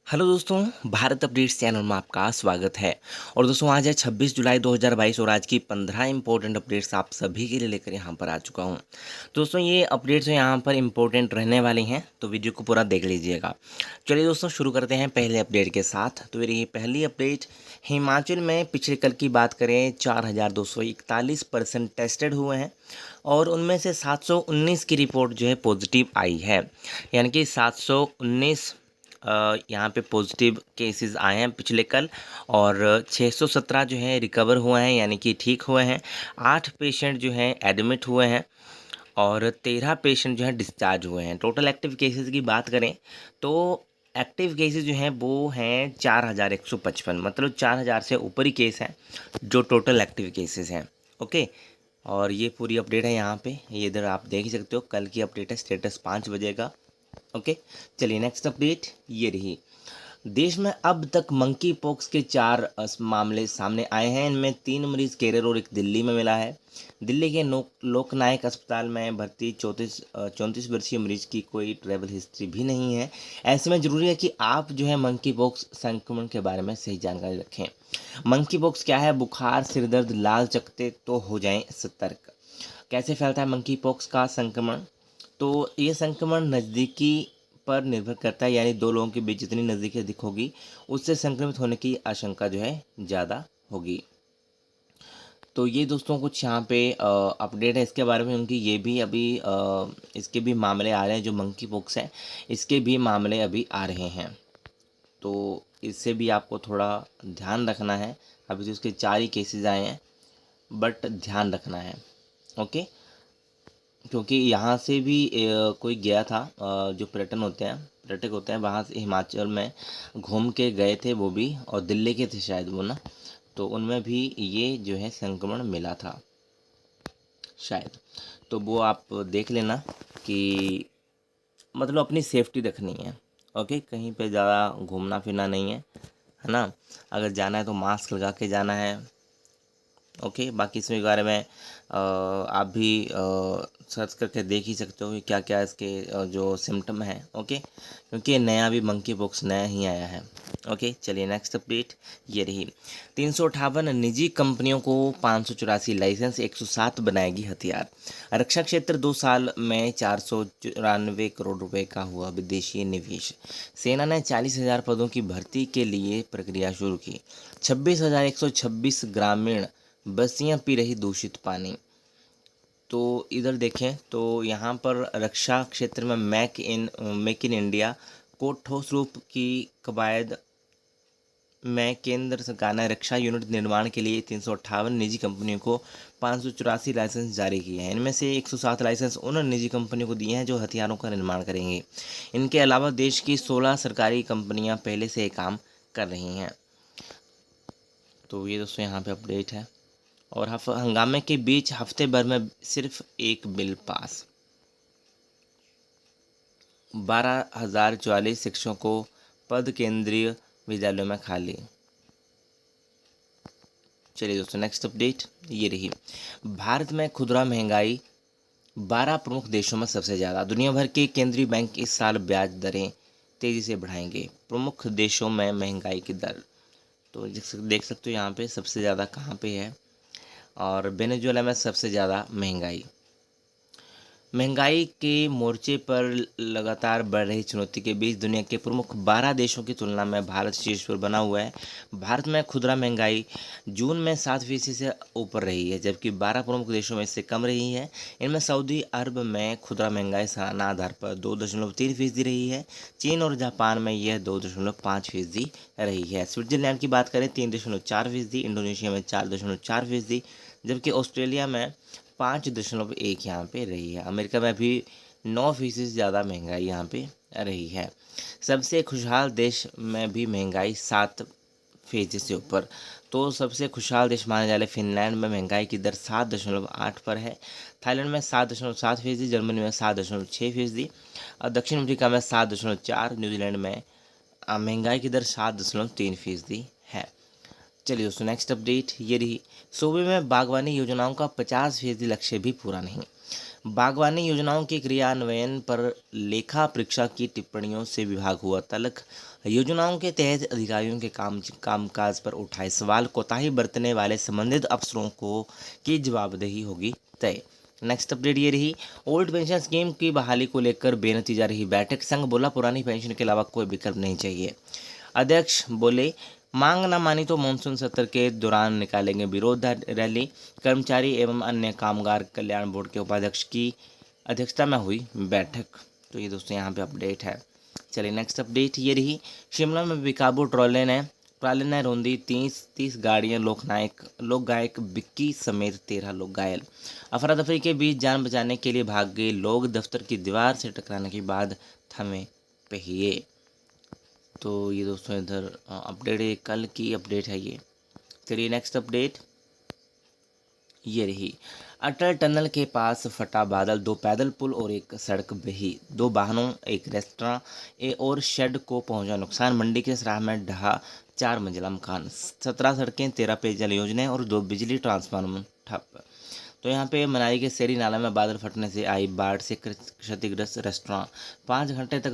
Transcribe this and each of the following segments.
Hello दोस्तों, Bharat updates channel में आपका स्वागत है। और दोस्तों आज है 26 जुलाई 2022 और आज की 15 इंपॉर्टेंट अपडेट्स आप सभी के लिए लेकर यहाँ पर आ चुका हूँ। दोस्तों ये अपडेट्स यहाँ पर इंपॉर्टेंट रहने वाली हैं, तो वीडियो को पूरा देख लीजिएगा। चलिए दोस्तों शुरू करते हैं पहले अपडेट के साथ। तो मेरी पहली अपडेट, हिमाचल में पिछले कल की बात करें 4,241% टेस्टेड हुए हैं और उनमें से 719 की रिपोर्ट जो है पॉजिटिव आई है। यानी कि 719 यहाँ पे पॉजिटिव केसेस आए हैं पिछले कल, और 617 जो है रिकवर हुए हैं यानी कि ठीक हुए हैं। 8 पेशेंट जो हैं एडमिट हुए हैं और 13 पेशेंट जो हैं डिस्चार्ज हुए हैं। टोटल एक्टिव केसेस की बात करें तो एक्टिव केसेस जो हैं वो हैं 4,155, मतलब 4,000 से ऊपर ही केस हैं जो टोटल एक्टिव केसेस हैं। ओके, और ये पूरी अपडेट है यहाँ पे, ये इधर आप देख ही सकते हो। कल की अपडेट है, स्टेटस 5 बजे का। ओके, चलिए नेक्स्ट अपडेट ये रही। देश में अब तक मंकी पॉक्स के 4 मामले सामने आए हैं। इनमें 3 मरीज केरल और 1 दिल्ली में मिला है। दिल्ली के लोकनायक अस्पताल में भर्ती 34 वर्षीय मरीज की कोई ट्रैवल हिस्ट्री भी नहीं है। ऐसे में ज़रूरी है कि आप जो है मंकी पॉक्स संक्रमण के बारे में सही जानकारी रखें। मंकी पॉक्स क्या है? बुखार, सिरदर्द, लाल चकत्ते, तो हो जाएं सतर्क। कैसे फैलता है मंकी पॉक्स का संक्रमण? तो ये संक्रमण नज़दीकी पर निर्भर करता है, यानी दो लोगों के बीच जितनी नज़दीकी अधिक होगी उससे संक्रमित होने की आशंका जो है ज़्यादा होगी। तो ये दोस्तों कुछ यहाँ पे अपडेट है इसके बारे में, उनकी ये भी अभी इसके भी मामले आ रहे हैं। जो मंकी पॉक्स है इसके भी मामले अभी आ रहे हैं, तो इससे भी आपको थोड़ा ध्यान रखना है। अभी तो इसके 4 ही केसेस आए हैं, बट ध्यान रखना है। ओके, क्योंकि यहाँ से भी कोई गया था, जो पर्यटक होते हैं वहाँ से हिमाचल में घूम के गए थे वो भी, और दिल्ली के थे शायद वो ना, तो उनमें भी ये जो है संक्रमण मिला था शायद। तो वो आप देख लेना कि मतलब अपनी सेफ्टी रखनी है। ओके, कहीं पे ज़्यादा घूमना फिरना नहीं है ना। अगर जाना है तो मास्क लगा के जाना है। ओके, बाकी इसमें बारे में आप भी सर्च करके देख ही सकते हो कि क्या क्या इसके जो सिम्टम हैं। ओके, क्योंकि ये नया भी मंकी पॉक्स नया ही आया है। ओके, चलिए नेक्स्ट अपडेट ये रही। 358 निजी कंपनियों को 584 लाइसेंस, 107 बनाएगी हथियार। रक्षा क्षेत्र 2 साल में 494 करोड़ रुपए का हुआ विदेशी निवेश। सेना ने 40,000 पदों की भर्ती के लिए प्रक्रिया शुरू की। 26,126 ग्रामीण बस्तियां पी रही दूषित पानी। तो इधर देखें तो यहाँ पर रक्षा क्षेत्र में मेक इन इंडिया को ठोस रूप की कवायद में केंद्र सरकार ने रक्षा यूनिट निर्माण के लिए 358 निजी कंपनियों को 584 लाइसेंस जारी किए हैं। इनमें से 107 लाइसेंस उन निजी कंपनियों को दिए हैं जो हथियारों का निर्माण करेंगी। इनके अलावा देश की 16 सरकारी कंपनियां पहले से काम कर रही हैं। तो ये दोस्तों यहाँ पे अपडेट है। और हंगामे के बीच हफ्ते भर में सिर्फ एक बिल पास। 12,044 शिक्षकों को पद केंद्रीय विद्यालयों में खाली। चलिए दोस्तों नेक्स्ट अपडेट ये रही। भारत में खुदरा महंगाई 12 प्रमुख देशों में सबसे ज़्यादा। दुनिया भर के केंद्रीय बैंक इस साल ब्याज दरें तेज़ी से बढ़ाएंगे। प्रमुख देशों में महंगाई की दर, तो देख सकते हो यहाँ पे सबसे ज़्यादा कहाँ पे है, और वेनेजुएला में सबसे ज़्यादा महंगाई के मोर्चे पर लगातार बढ़ रही चुनौती के बीच दुनिया के प्रमुख 12 देशों की तुलना में भारत शीर्ष पर बना हुआ है। भारत में खुदरा महंगाई जून में 7% से ऊपर रही है, जबकि 12 प्रमुख देशों में इससे कम रही है। इनमें सऊदी अरब में खुदरा महंगाई सालाना आधार पर 2.3% रही है। चीन और जापान में यह 2.5% रही है। स्विट्जरलैंड की बात करें 3.4%, इंडोनेशिया में 4.4%, जबकि ऑस्ट्रेलिया में 5.1 यहाँ पे रही है। अमेरिका में भी 9% से ज़्यादा महंगाई यहाँ पे रही है। सबसे खुशहाल देश में भी महंगाई 7% से ऊपर। तो सबसे खुशहाल देश माने जाने फिनलैंड में महंगाई की दर 7.8 पर है। थाईलैंड में 7.7%, जर्मनी में 7.6%, और दक्षिण अफ्रीका में 7.4, न्यूजीलैंड में महंगाई की दर 7.3% है। चलिए दोस्तों नेक्स्ट अपडेट ये रही। सूबे में बागवानी योजनाओं का 50% लक्ष्य भी पूरा नहीं। बागवानी योजनाओं के क्रियान्वयन पर लेखा परीक्षा की टिप्पणियों से विभाग हुआ तल्ख। योजनाओं के तहत अधिकारियों के कामकाज पर उठाए सवाल, कोताही बरतने वाले संबंधित अफसरों को की जवाबदेही होगी तय। नेक्स्ट अपडेट ये रही, ओल्ड पेंशन स्कीम की बहाली को लेकर बेनतीजा रही बैठक। संघ बोला पुरानी पेंशन के अलावा कोई विकल्प नहीं चाहिए। अध्यक्ष बोले मांग न मानी तो मानसून सत्र के दौरान निकालेंगे विरोध रैली। कर्मचारी एवं अन्य कामगार कल्याण बोर्ड के उपाध्यक्ष की अध्यक्षता में हुई बैठक। तो ये दोस्तों यहाँ पे अपडेट है। चलिए नेक्स्ट अपडेट ये रही, शिमला में बेकाबू ट्रॉले ने रौंदी 30 गाड़ियां। लोक गायक बिक्की समेत 13 लोग घायल। अफरा तफरी के बीच जान बचाने के लिए भाग गए लोग, दफ्तर की दीवार से टकराने के बाद थमे पहिए। तो ये दोस्तों इधर अपडेट है, कल की अपडेट है ये। चलिए नेक्स्ट अपडेट ये रही, अटल टनल के पास फटा बादल, 2 पैदल पुल और एक सड़क बही। 2 वाहनों, एक रेस्टोरेंट और शेड को पहुंचा नुकसान। मंडी के सराह में ढहा 4 मंजिला मकान। 17 सड़कें, 13 पेयजल योजनाएं और 2 बिजली ट्रांसफार्मर ठप। तो यहाँ पे मनाली के सेरी नाला में बादल फटने से आई बाढ़ से क्षतिग्रस्त रेस्टोरेंट। 5 घंटे तक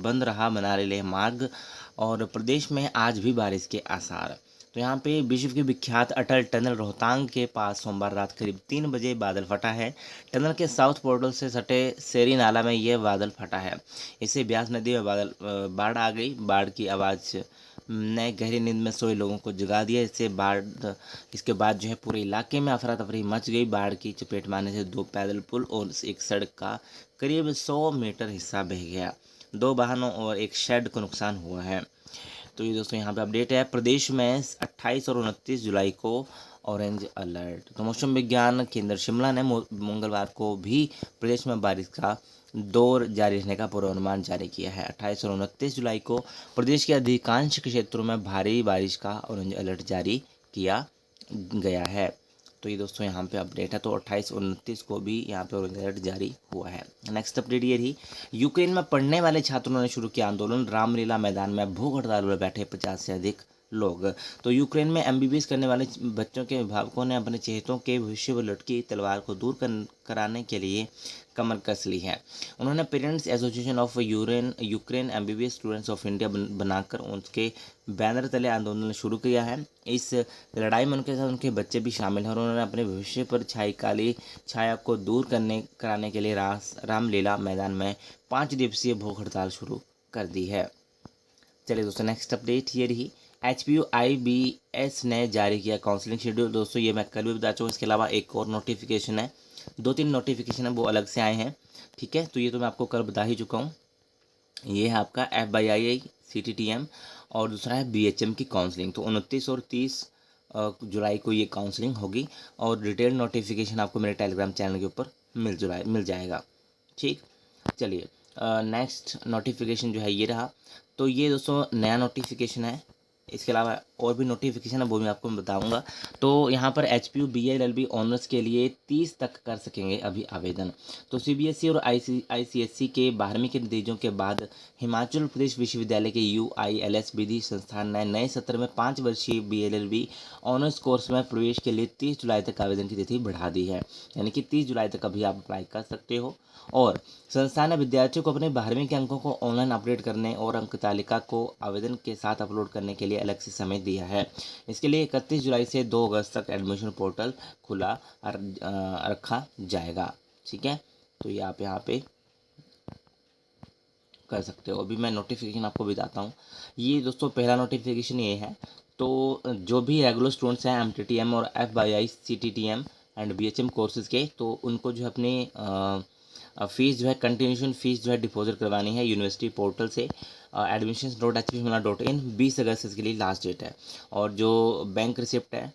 बंद रहा मनाली लेह मार्ग। और प्रदेश में आज भी बारिश के आसार। तो यहाँ पे विश्व के विख्यात अटल टनल रोहतांग के पास सोमवार रात करीब 3 बजे बादल फटा है। टनल के साउथ पोर्टल से सटे सेरी नाला में यह बादल फटा है। इससे ब्यास नदी में बाढ़ आ गई। बाढ़ की आवाज़ ने गहरी नींद में सोए लोगों को जगा दिया। इसके बाद जो है पूरे इलाके में अफरा तफरी मच गई। बाढ़ की चपेट में आने से 2 पैदल पुल और एक सड़क का करीब 100 मीटर हिस्सा बह गया। 2 वाहनों और एक शेड को नुकसान हुआ है। तो ये दोस्तों यहाँ पे अपडेट है। प्रदेश में 28 और 29 जुलाई को ऑरेंज अलर्ट। तो मौसम विज्ञान केंद्र शिमला ने मंगलवार को भी प्रदेश में बारिश का दौर जारी रहने का पूर्वानुमान जारी किया है। 28 और 29 जुलाई को प्रदेश के अधिकांश क्षेत्रों में भारी बारिश का ऑरेंज अलर्ट जारी किया गया है। तो ये दोस्तों यहाँ पे अपडेट है। तो 28 और 29 को भी यहाँ पे ऑरेंज अलर्ट जारी हुआ है। नेक्स्ट अपडेट ये रही, यूक्रेन में पढ़ने वाले छात्रों ने शुरू किया आंदोलन। रामलीला मैदान में भूख हड़ताल पर बैठे 50 से अधिक लोग। तो यूक्रेन में एमबीबीएस करने वाले बच्चों के अभिभावकों ने अपने चहेतों के भविष्य व लटकी तलवार को दूर कराने के लिए कमर कस ली है। उन्होंने parents association of Ukraine MBBS students of India बनाकर उनके बैनर तले आंदोलन शुरू किया है। इस लड़ाई में उनके साथ उनके बच्चे भी शामिल हैं और उन्होंने अपने भविष्य पर छाई काली छाया को दूर कराने के लिए रामलीला मैदान में 5 दिवसीय भूख हड़ताल शुरू कर दी है। चलिए दोस्तों नेक्स्ट अपडेट ये रही, HPUIBS ने जारी किया काउंसलिंग शेड्यूल। दोस्तों ये मैं कल भी बता चुका हूँ। इसके अलावा एक और नोटिफिकेशन है, 2-3 नोटिफिकेशन है वो अलग से आए हैं। ठीक है, तो ये तो मैं आपको कल बता ही चुका हूँ। ये है आपका FYI CTTM और दूसरा है BHM की काउंसलिंग। तो 29 और 30 जुलाई को ये काउंसलिंग होगी और डिटेल नोटिफिकेशन आपको मेरे टेलीग्राम चैनल के ऊपर मिल जाएगा। ठीक, चलिए नेक्स्ट नोटिफिकेशन जो है ये रहा। तो ये दोस्तों नया नोटिफिकेशन है। इसके अलावा और भी नोटिफिकेशन है वो मैं आपको बताऊंगा। तो यहाँ पर HPU BLLB ऑनर्स के लिए 30 तक कर सकेंगे अभी आवेदन। तो CBSE और ICSE के 12वीं के नतीजों के बाद हिमाचल प्रदेश विश्वविद्यालय के UILS विधि संस्थान ने नए सत्र में 5 वर्षीय BLLB ऑनर्स कोर्स में प्रवेश के लिए 30 जुलाई तक आवेदन की तिथि बढ़ा दी है। यानी कि 30 जुलाई तक अभी आप अप्लाई कर सकते हो। और संस्थान ने विद्यार्थियों को अपने 12वीं के अंकों को ऑनलाइन अपडेट करने और अंक तालिका को आवेदन के साथ अपलोड करने के लिए अलग से समय दिया है। इसके लिए 31 जुलाई से 2 अगस्त तक एडमिशन पोर्टल खुला रखा जाएगा। ठीक है, तो ये आप यहाँ पे कर सकते हो। अभी मैं नोटिफिकेशन आपको बताता हूँ। ये दोस्तों पहला नोटिफिकेशन ये है। तो जो भी रेगुलर स्टूडेंट्स हैं MTTM और FYI CTTM and BHM courses के, तो उनको जो है अपनी फ़ीस जो है कंटिन्यूशन फ़ीस जो है डिपॉजिट करवानी है यूनिवर्सिटी पोर्टल से। admissions.hpshimla.in 20 अगस्त इसके लिए लास्ट डेट है। और जो बैंक रिसिप्ट है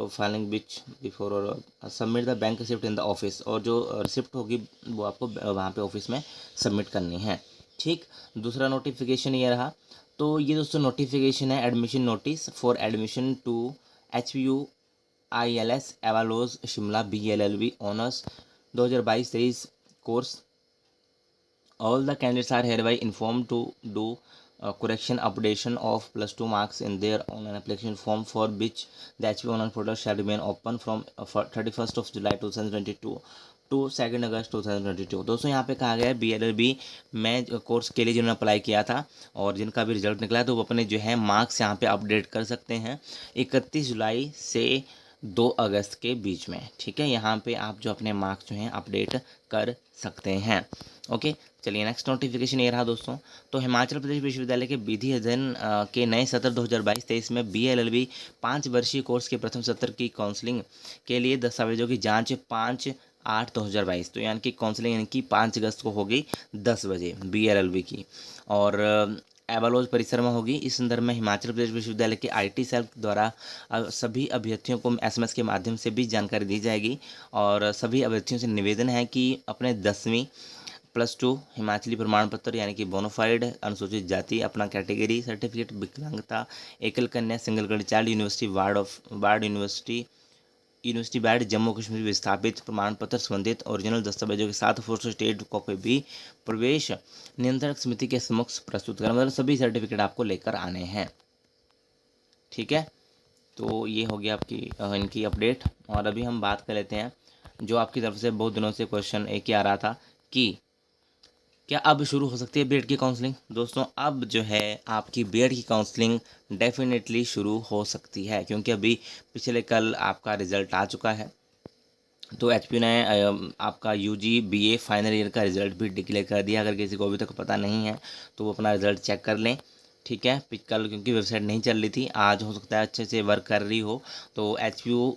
फाइलिंग विच बिफोर और submit the bank receipt in the office, और जो रिसिप्ट होगी वो आपको वहाँ पे ऑफिस में सबमिट करनी है। ठीक, दूसरा नोटिफिकेशन ये रहा। तो ये दोस्तों नोटिफिकेशन है admission notice for admission to HPUILS एवालोज Shimla BLLB honours 2022-23 course. All the candidates are hereby informed to do correction updation of +2 marks in their online application form, for which the HP online portal shall remain open from 31st of July 2022 to 2 अगस्त 2022। दोस्तों यहाँ पे कहा गया है BLLB में course के लिए जिन्होंने अप्लाई किया था और जिनका भी रिजल्ट निकला है तो वो अपने जो है मार्क्स यहाँ पे अपडेट कर सकते हैं 31 जुलाई से 2 अगस्त के बीच में। ठीक है, यहाँ पे आप जो अपने मार्क्स जो हैं अपडेट कर सकते हैं। ओके, चलिए नेक्स्ट नोटिफिकेशन ये रहा दोस्तों। तो हिमाचल प्रदेश विश्वविद्यालय के विधि अध्ययन के नए सत्र 2022-23 में BLLB 5 वर्षीय कोर्स के प्रथम सत्र की काउंसलिंग के लिए दस्तावेजों की जांच 5/8/2022, तो यानी कि काउंसलिंग यानी कि 5 अगस्त को होगी 10 बजे BLLB की, और एबालोज परिसर में होगी। इस संदर्भ में हिमाचल प्रदेश विश्वविद्यालय के IT सेल द्वारा सभी अभ्यर्थियों को SMS के माध्यम से भी जानकारी दी जाएगी, और सभी अभ्यर्थियों से निवेदन है कि अपने 10वीं +2 हिमाचली प्रमाण पत्र यानी कि बोनाफाइड, अनुसूचित जाति, अपना कैटेगरी सर्टिफिकेट, विकलांगता, एकल कन्या, single girl child, university ward university bad Jammu Kashmir विस्थापित प्रमाण पत्र संबंधित ओरिजिनल दस्तावेजों के साथ फोटो स्टेट कॉपी भी प्रवेश नियंत्रक समिति के समक्ष प्रस्तुत करें। मतलब सभी सर्टिफिकेट आपको लेकर आने हैं। ठीक है, तो ये हो गया आपकी इनकी अपडेट। और अभी हम बात कर लेते हैं जो आपकी तरफ से बहुत दिनों से क्वेश्चन एक ही आ रहा था कि क्या अब शुरू हो सकती है बीएड की काउंसलिंग। दोस्तों अब जो है आपकी बीएड की काउंसलिंग डेफिनेटली शुरू हो सकती है, क्योंकि अभी पिछले कल आपका रिज़ल्ट आ चुका है। तो HP ने आपका UG BA फाइनल ईयर का रिज़ल्ट भी डिक्लेयर कर दिया। अगर किसी को अभी तक पता नहीं है तो वो अपना रिज़ल्ट चेक कर लें। ठीक है, कल क्योंकि वेबसाइट नहीं चल रही थी, आज हो सकता है अच्छे से वर्क कर रही हो। तो HPU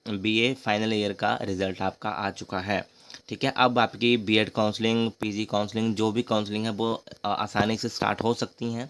BA फाइनल ईयर का रिज़ल्ट आपका आ चुका है। ठीक है, अब आपकी बीएड काउंसलिंग, PG काउंसलिंग, जो भी काउंसलिंग है वो आसानी से स्टार्ट हो सकती हैं।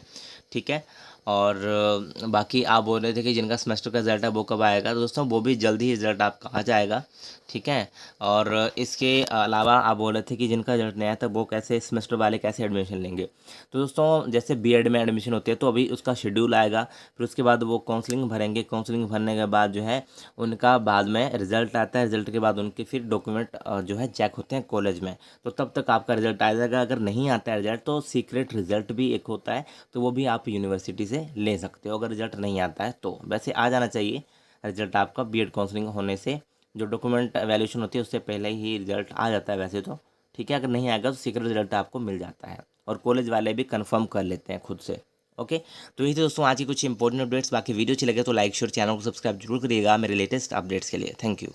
ठीक है, और बाकी आप बोल रहे थे कि जिनका सेमेस्टर का रिज़ल्ट है वो कब आएगा, तो दोस्तों वो भी जल्दी ही रिज़ल्ट आपका आ जाएगा। ठीक है, और इसके अलावा आप बोल रहे थे कि जिनका रिजल्ट नहीं आया था वो कैसे सेमेस्टर वाले कैसे एडमिशन लेंगे। तो दोस्तों जैसे बीएड में एडमिशन होती है तो अभी उसका शेड्यूल आएगा, फिर उसके बाद वो काउंसलिंग भरेंगे। काउंसलिंग भरने के बाद जो है उनका बाद में रिज़ल्ट आता है। रिज़ल्ट के बाद उनके फिर डॉक्यूमेंट जो है चेक होते हैं कॉलेज में, तो तब तक आपका रिज़ल्ट आ जाएगा। अगर नहीं आता है रिज़ल्ट तो सीक्रेट रिज़ल्ट भी एक होता है, तो वो भी आप यूनिवर्सिटी से ले सकते हो अगर रिज़ल्ट नहीं आता है तो। वैसे आ जाना चाहिए रिज़ल्ट आपका बीएड काउंसलिंग होने से, जो डॉक्यूमेंट वैल्यूएशन होती है उससे पहले ही रिजल्ट आ जाता है वैसे तो। ठीक है, अगर नहीं आएगा तो सीक्रेट रिजल्ट आपको मिल जाता है, और कॉलेज वाले भी कंफर्म कर लेते हैं खुद से। ओके, तो यही दोस्तों आज की कुछ इंपॉर्टेंट अपडेट्स। बाकी वीडियो अच्छी लगे तो लाइक शेयर, चैनल को सब्सक्राइब जरूर करिएगा मेरे लेटेस्ट अपडेट्स के लिए। Thank you.